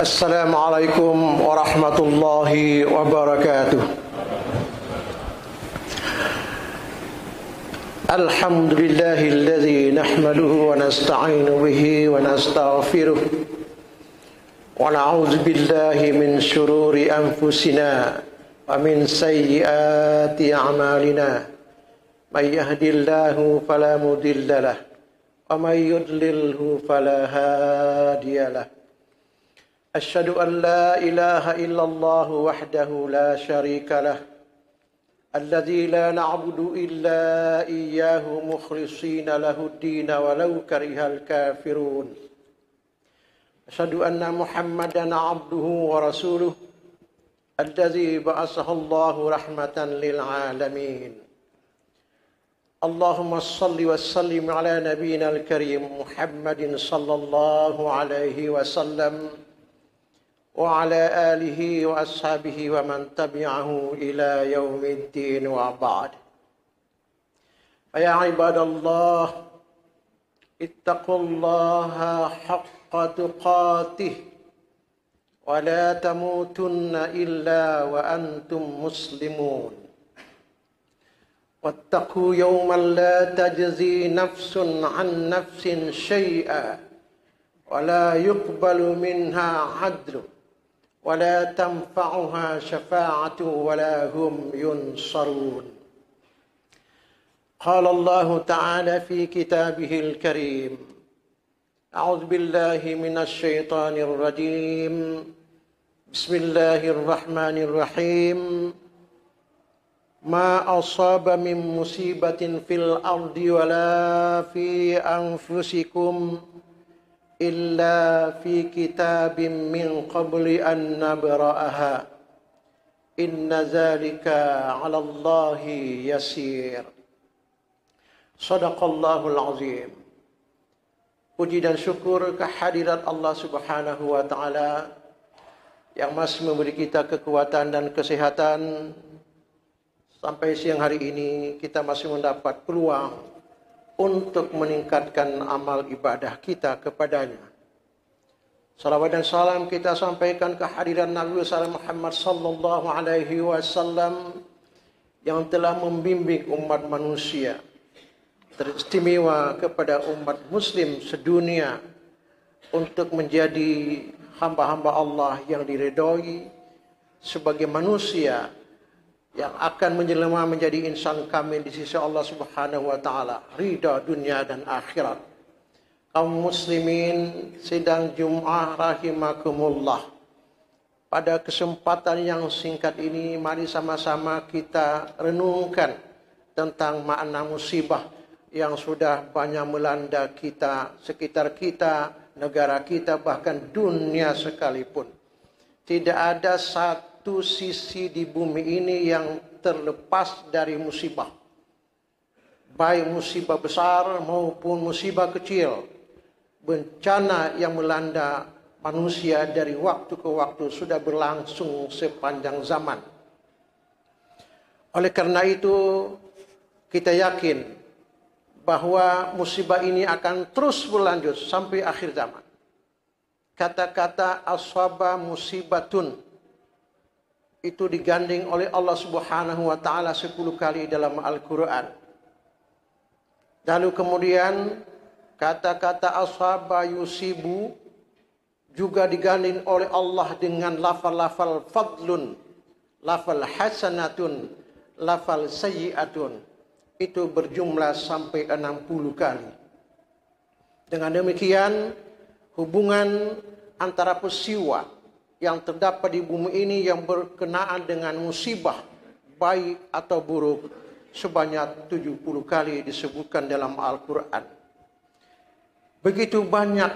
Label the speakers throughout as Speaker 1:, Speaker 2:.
Speaker 1: Assalamualaikum warahmatullahi wabarakatuh. Alhamdulillahilladzi nahmaduhu wa nasta'inu bihi wa nastaghfiruh wa na'udzu billahi min syururi anfusina wa min sayyiati a'malina. May yahdihillahu fala mudilla lahu wa may yudlilhu fala hadiya lahu. Asyhadu an la ilaha illallah wahdahu la syarika lah, alladzi la na'budu illa iyyahu mukhlishina lahud-din walau karihal kafirun. Asyhadu anna Muhammadan 'abduhu wa rasuluh, alladzi ba'athahu Allahu rahmatan lil alamin. Allahumma shalli wa sallim ala nabiyyina al-karim Muhammadin sallallahu alaihi wasallam wa ala alihi wa ashabihi wa man tabi'ahu ila yaumiddin wa ba'd. Ya ibadallah, ittaqullaha haqqa tuqatih wa la tamutunna illa wa antum muslimun. Wattaqu yawman la tajzi nafsun an nafsin syai'a wa la yuqbalu minha 'adlun ولا تنفعها شفاعة ولا هم ينصرون. قال الله تعالى في كتابه الكريم: أعوذ بالله من الشيطان الرجيم. بسم الله الرحمن الرحيم. ما أصاب من مصيبة في الأرض ولا في أنفسكم إلا في كتاب من قبل أن نبرأها إن ذلك على الله يسير. Sadaqallahul azim. Puji dan syukur kehadirat Allah Subhanahu wa taala yang masih memberi kita kekuatan dan kesehatan sampai siang hari ini. Kita masih mendapat peluang untuk meningkatkan amal ibadah kita kepadanya. Salawat dan salam kita sampaikan kehadiran Nabi Muhammad sallallahu alaihi wasallam yang telah membimbing umat manusia, teristimewa kepada umat muslim sedunia untuk menjadi hamba-hamba Allah yang diridhoi sebagai manusia yang akan menjelma menjadi insan kamil di sisi Allah Subhanahu wa taala, ridha dunia dan akhirat. Kaum muslimin sidang Jumat rahimakumullah. Pada kesempatan yang singkat ini, mari sama-sama kita renungkan tentang makna musibah yang sudah banyak melanda kita, sekitar kita, negara kita, bahkan dunia sekalipun. Tidak ada satu sisi di bumi ini yang terlepas dari musibah. Baik musibah besar maupun musibah kecil. Bencana yang melanda manusia dari waktu ke waktu sudah berlangsung sepanjang zaman. Oleh karena itu, kita yakin bahwa musibah ini akan terus berlanjut sampai akhir zaman. Kata-kata aswaba musibatun itu digandeng oleh Allah Subhanahu wa taala 10 kali dalam Al-Qur'an. Lalu kemudian kata-kata asaba yusibu juga digandeng oleh Allah dengan lafal-lafal fadlun, lafal hasanatun, lafal sayyi'atun. Itu berjumlah sampai 60 kali. Dengan demikian, hubungan antara peristiwa yang terdapat di bumi ini yang berkenaan dengan musibah, baik atau buruk, sebanyak 70 kali disebutkan dalam Al-Quran. Begitu banyak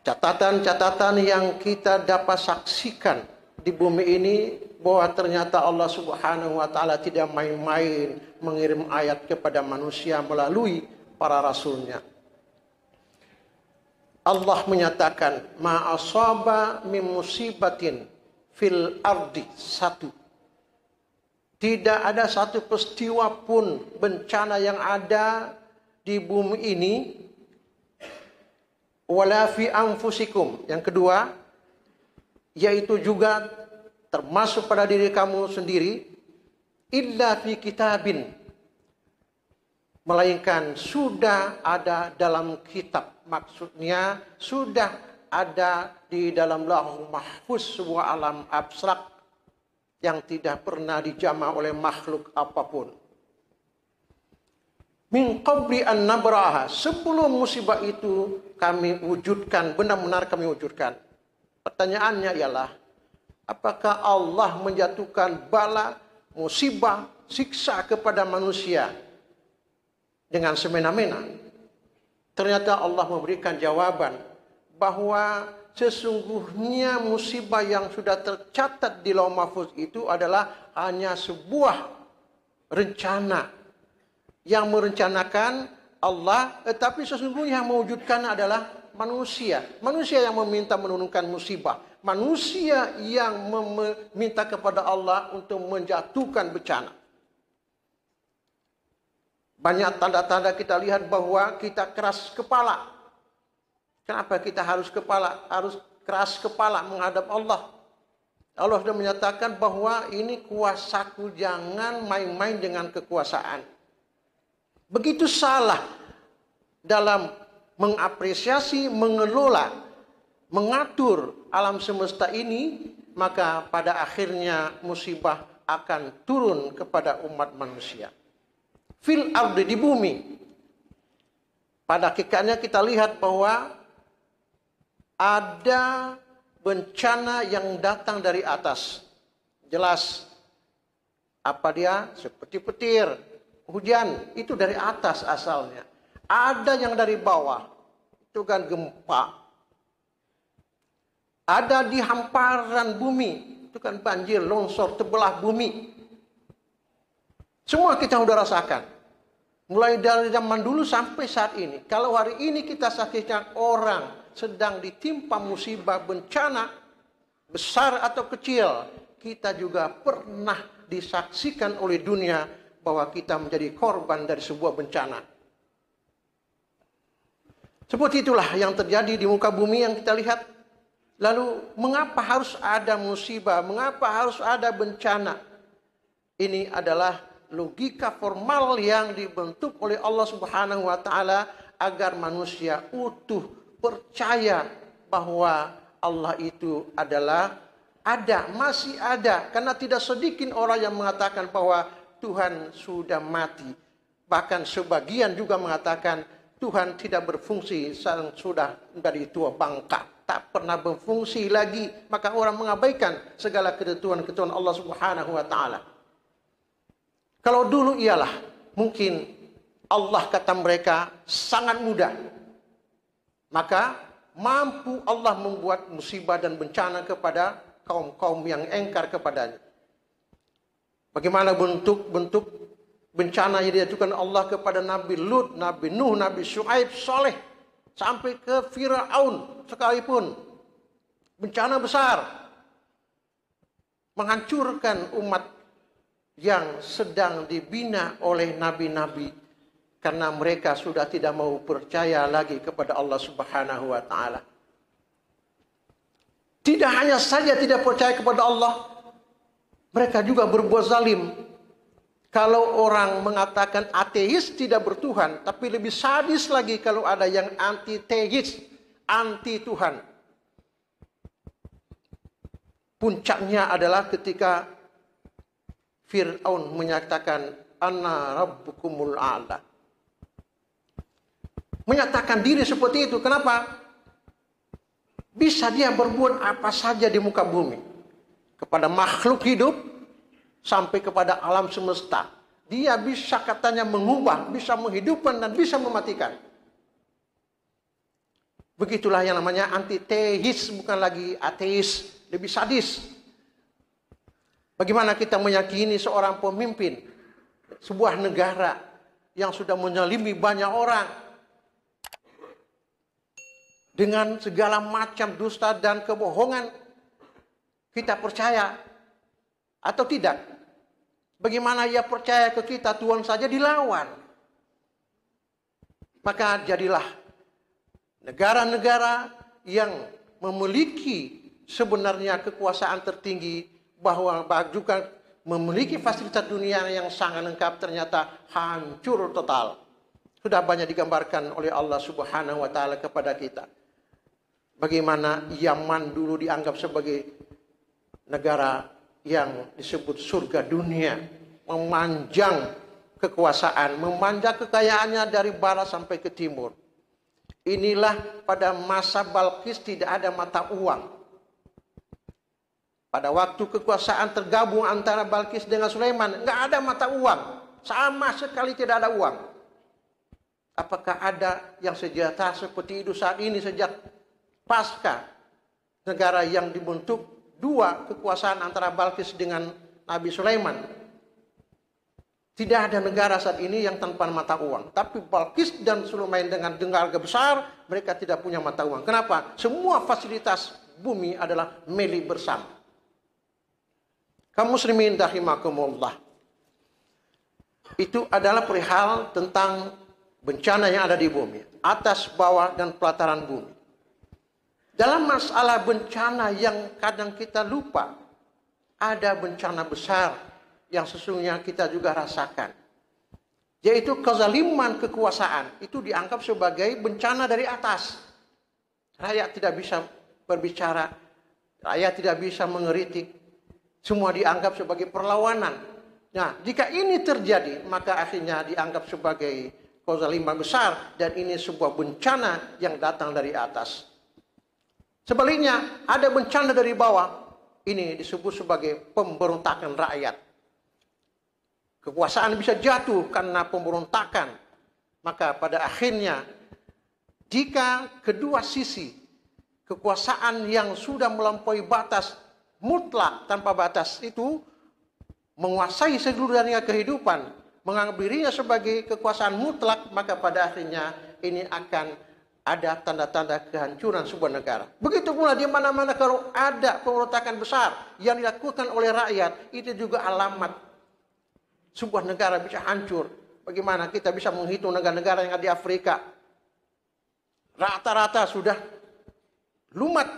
Speaker 1: catatan-catatan yang kita dapat saksikan di bumi ini, bahwa ternyata Allah Subhanahu wa taala tidak main-main mengirim ayat kepada manusia melalui para rasulnya. Allah menyatakan, ma asaba min musibatin fil ardi, satu. Tidak ada satu peristiwa pun bencana yang ada di bumi ini wala fi anfusikum. Yang kedua, yaitu juga termasuk pada diri kamu sendiri, illa fi kitabin, melainkan sudah ada dalam kitab. Maksudnya sudah ada di dalam Lauhul Mahfuz, sebuah alam abstrak yang tidak pernah dijamah oleh makhluk apapun. Min qabli an nabraha, sebelum musibah itu kami wujudkan, benar-benar kami wujudkan. Pertanyaannya ialah, apakah Allah menjatuhkan bala, musibah, siksa kepada manusia dengan semena-mena? Ternyata Allah memberikan jawaban bahwa sesungguhnya musibah yang sudah tercatat di Lauh Mahfuz itu adalah hanya sebuah rencana. Yang merencanakan Allah, tetapi sesungguhnya yang mewujudkan adalah manusia. Manusia yang meminta menurunkan musibah. Manusia yang meminta kepada Allah untuk menjatuhkan bencana. Banyak tanda-tanda kita lihat bahwa kita keras kepala. Kenapa kita harus keras kepala menghadap Allah? Allah sudah menyatakan bahwa ini kuasaku, jangan main-main dengan kekuasaan. Begitu salah dalam mengapresiasi, mengelola, mengatur alam semesta ini, maka pada akhirnya musibah akan turun kepada umat manusia. Fil ardi, di bumi. Pada hakikatnya kita lihat bahwa ada bencana yang datang dari atas. Jelas. Apa dia? Seperti petir. Hujan itu dari atas asalnya. Ada yang dari bawah. Itu kan gempa. Ada di hamparan bumi. Itu kan banjir, longsor, terbelah bumi. Semua kita sudah rasakan. Mulai dari zaman dulu sampai saat ini. Kalau hari ini kita saksikan orang sedang ditimpa musibah bencana, besar atau kecil, kita juga pernah disaksikan oleh dunia bahwa kita menjadi korban dari sebuah bencana. Seperti itulah yang terjadi di muka bumi yang kita lihat. Lalu mengapa harus ada musibah? Mengapa harus ada bencana? Ini adalah logika formal yang dibentuk oleh Allah Subhanahu wa taala agar manusia utuh percaya bahwa Allah itu adalah ada, masih ada. Karena tidak sedikit orang yang mengatakan bahwa Tuhan sudah mati. Bahkan sebagian juga mengatakan Tuhan tidak berfungsi sudah dari tua bangka. Tak pernah berfungsi lagi. Maka orang mengabaikan segala ketentuan-ketentuan Allah Subhanahu wa ta'ala. Kalau dulu ialah mungkin Allah kata mereka sangat mudah. Maka mampu Allah membuat musibah dan bencana kepada kaum-kaum yang engkar kepadanya. Bagaimana bentuk-bentuk bencana yang diajukan Allah kepada Nabi Lut, Nabi Nuh, Nabi Syuaib, Saleh, sampai ke Firaun sekalipun. Bencana besar. Menghancurkan umat yang sedang dibina oleh nabi-nabi. Karena mereka sudah tidak mau percaya lagi kepada Allah Subhanahu wa ta'ala. Tidak hanya saja tidak percaya kepada Allah, mereka juga berbuat zalim. Kalau orang mengatakan ateis tidak bertuhan, tapi lebih sadis lagi kalau ada yang anti-teis, anti-Tuhan. Puncaknya adalah ketika Fir'aun menyatakan Ana rabbukumul a'la. Menyatakan diri seperti itu. Kenapa? Bisa dia berbuat apa saja di muka bumi. Kepada makhluk hidup sampai kepada alam semesta. Dia bisa katanya mengubah, bisa menghidupkan dan bisa mematikan. Begitulah yang namanya antiteis, bukan lagi ateis, lebih sadis. Bagaimana kita meyakini seorang pemimpin sebuah negara yang sudah menyalimi banyak orang dengan segala macam dusta dan kebohongan, kita percaya atau tidak? Bagaimana ia percaya ke kita, Tuhan saja dilawan? Maka jadilah negara-negara yang memiliki sebenarnya kekuasaan tertinggi, bahwa juga memiliki fasilitas dunia yang sangat lengkap, ternyata hancur total. Sudah banyak digambarkan oleh Allah Subhanahu wa taala kepada kita. Bagaimana Yaman dulu dianggap sebagai negara yang disebut surga dunia, memanjang kekuasaan, memanjang kekayaannya dari barat sampai ke timur. Inilah pada masa Balqis tidak ada mata uang. Pada waktu kekuasaan tergabung antara Balqis dengan Sulaiman, nggak ada mata uang, sama sekali tidak ada uang. Apakah ada yang sejahtera seperti itu saat ini sejak pasca negara yang dibentuk dua kekuasaan antara Balqis dengan Nabi Sulaiman? Tidak ada negara saat ini yang tanpa mata uang. Tapi Balqis dan Sulaiman dengan negara besar, mereka tidak punya mata uang. Kenapa? Semua fasilitas bumi adalah milik bersama. Kaum muslimin rahimakumullah. Itu adalah perihal tentang bencana yang ada di bumi, atas, bawah, dan pelataran bumi. Dalam masalah bencana yang kadang kita lupa, ada bencana besar yang sesungguhnya kita juga rasakan, yaitu kezaliman kekuasaan. Itu dianggap sebagai bencana dari atas. Rakyat tidak bisa berbicara, rakyat tidak bisa mengeritik, semua dianggap sebagai perlawanan. Nah, jika ini terjadi, maka akhirnya dianggap sebagai kezaliman besar, dan ini sebuah bencana yang datang dari atas. Sebaliknya, ada bencana dari bawah, ini disebut sebagai pemberontakan rakyat. Kekuasaan bisa jatuh karena pemberontakan. Maka pada akhirnya, jika kedua sisi kekuasaan yang sudah melampaui batas mutlak tanpa batas itu menguasai seluruhnya kehidupan, menganggap dirinya sebagai kekuasaan mutlak, maka pada akhirnya ini akan ada tanda-tanda kehancuran sebuah negara. Begitu pula di mana-mana kalau ada pemberontakan besar yang dilakukan oleh rakyat, itu juga alamat sebuah negara bisa hancur. Bagaimana kita bisa menghitung negara-negara yang ada di Afrika? Rata-rata sudah lumat.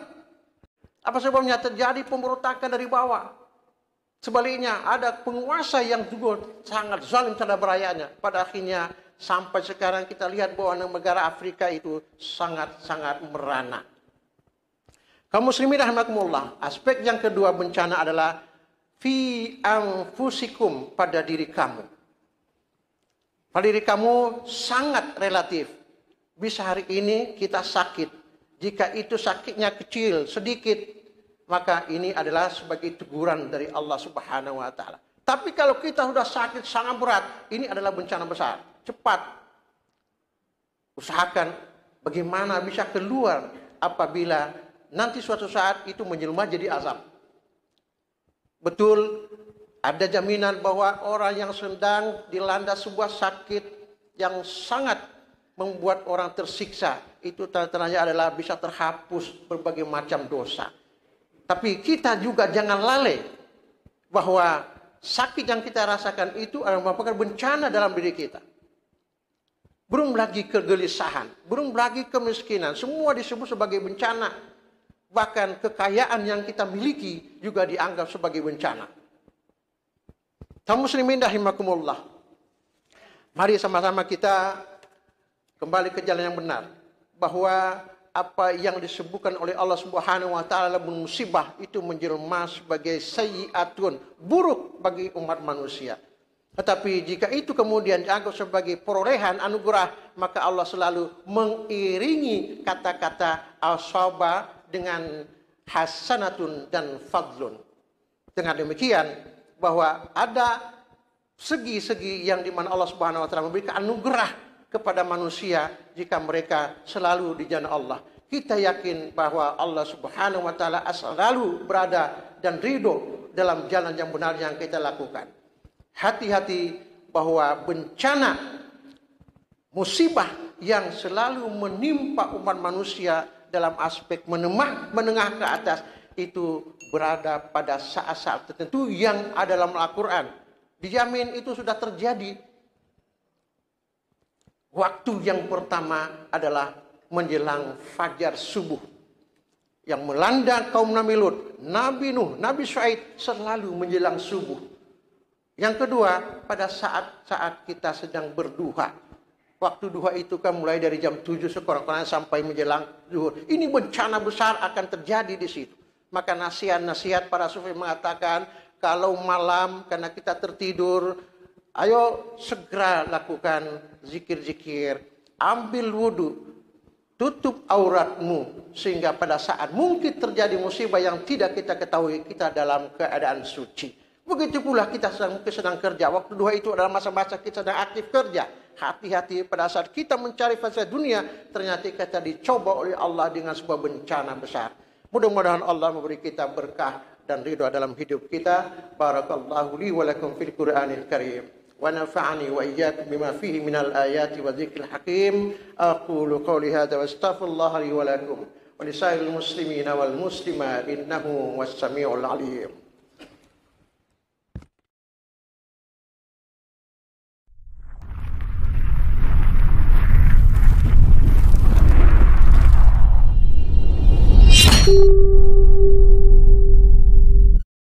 Speaker 1: Apa sebabnya? Terjadi pemberontakan dari bawah. Sebaliknya, ada penguasa yang juga sangat zalim terhadap rakyatnya. Pada akhirnya, sampai sekarang kita lihat bahwa negara Afrika itu sangat-sangat merana. Kaum muslimin rahimakumullah, aspek yang kedua bencana adalah fi anfusikum, pada diri kamu. Pada diri kamu sangat relatif. Bisa hari ini kita sakit. Jika itu sakitnya kecil, sedikit, maka ini adalah sebagai teguran dari Allah Subhanahu wa taala. Tapi kalau kita sudah sakit sangat berat, ini adalah bencana besar. Cepat usahakan bagaimana bisa keluar apabila nanti suatu saat itu menjelma jadi azab. Betul, ada jaminan bahwa orang yang sedang dilanda sebuah sakit yang sangat membuat orang tersiksa, itu tanda-tandanya adalah bisa terhapus berbagai macam dosa. Tapi kita juga jangan lalai bahwa sakit yang kita rasakan itu adalah merupakan bencana dalam diri kita. Belum lagi kegelisahan, belum lagi kemiskinan, semua disebut sebagai bencana. Bahkan kekayaan yang kita miliki juga dianggap sebagai bencana. Kaum muslimin rahimakumullah, mari sama-sama kita kembali ke jalan yang benar, bahwa apa yang disebutkan oleh Allah Subhanahu wa taala musibah itu menjelma sebagai sayyi'atun, buruk bagi umat manusia. Tetapi jika itu kemudian dianggap sebagai perolehan anugerah, maka Allah selalu mengiringi kata-kata asaba dengan hasanatun dan fadlun. Dengan demikian, bahwa ada segi-segi yang dimana Allah Subhanahu wa taala memberikan anugerah kepada manusia jika mereka selalu di jalan Allah. Kita yakin bahwa Allah Subhanahu wa taala selalu berada dan ridho dalam jalan yang benar yang kita lakukan. Hati-hati bahwa bencana musibah yang selalu menimpa umat manusia dalam aspek menengah ke atas itu berada pada saat-saat tertentu yang ada dalam Al-Quran. Dijamin itu sudah terjadi. Waktu yang pertama adalah menjelang fajar subuh. Yang melanda kaum Nabi Lut, Nabi Nuh, Nabi Syuaib selalu menjelang subuh. Yang kedua, pada saat-saat kita sedang berduha. Waktu duha itu kan mulai dari jam 7 sekurang-kurangnya sampai menjelang zuhur. Ini bencana besar akan terjadi di situ. Maka nasihat-nasihat para sufi mengatakan, kalau malam karena kita tertidur, ayo segera lakukan zikir-zikir, ambil wudu, tutup auratmu, sehingga pada saat mungkin terjadi musibah yang tidak kita ketahui, kita dalam keadaan suci. Begitu pula kita sedang kerja. Waktu duha itu adalah masa-masa kita sedang aktif kerja. Hati-hati pada saat kita mencari fasilitas dunia, ternyata kita dicoba oleh Allah dengan sebuah bencana besar. Mudah-mudahan Allah memberi kita berkah dan ridha dalam hidup kita. Barakallahu li wa lakum fil Qur'anil Karim. ونفعني وإياكم بما فيه من الآيات والذكر الحكيم أقول قولي هذا واستغفر الله لي ولكم ولسائر المسلمين والمسلمات إنه هو السميع العليم